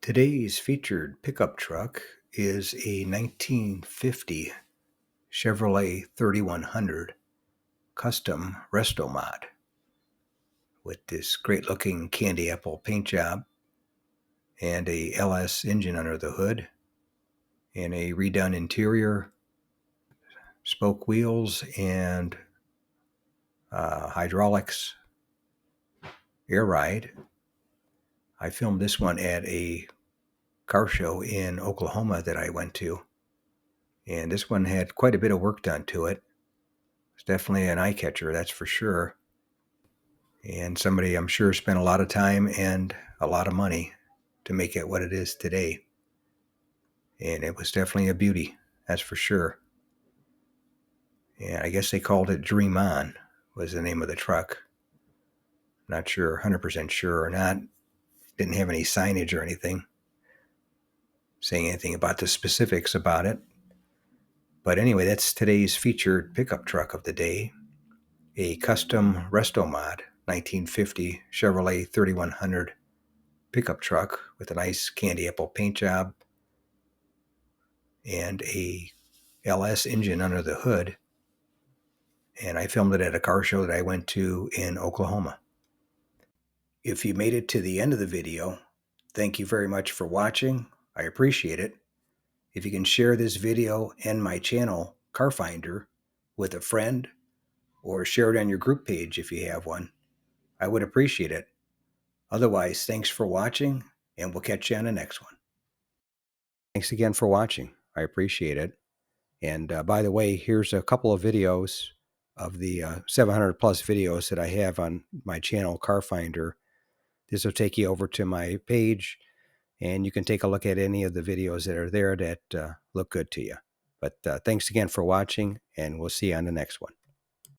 Today's featured pickup truck is a 1950 Chevrolet 3100 custom Resto mod with this great looking candy apple paint job and a LS engine under the hood and a redone interior, spoke wheels and hydraulics, air ride. I filmed this one at a car show in Oklahoma that I went to, and this one had quite a bit of work done to it. It's definitely an eye catcher, that's for sure. And somebody, I'm sure, spent a lot of time and a lot of money to make it what it is today. And it was definitely a beauty, that's for sure. And I guess they called it Dream On was the name of the truck. Not sure, 100% sure or not. Didn't have any signage or anything saying anything about the specifics about it. But anyway, that's today's featured pickup truck of the day. A custom Resto mod 1950 Chevrolet 3100 pickup truck with a nice candy apple paint job and a LS engine under the hood. And I filmed it at a car show that I went to in Oklahoma. If you made it to the end of the video, thank you very much for watching. I appreciate it. If you can share this video and my channel, Car Finder, with a friend, or share it on your group page if you have one, I would appreciate it. Otherwise, thanks for watching, and we'll catch you on the next one. Thanks again for watching. I appreciate it. And by the way, here's a couple of videos of the 700 plus videos that I have on my channel, Car Finder. This will take you over to my page, and you can take a look at any of the videos that are there that look good to you. But thanks again for watching, and we'll see you on the next one.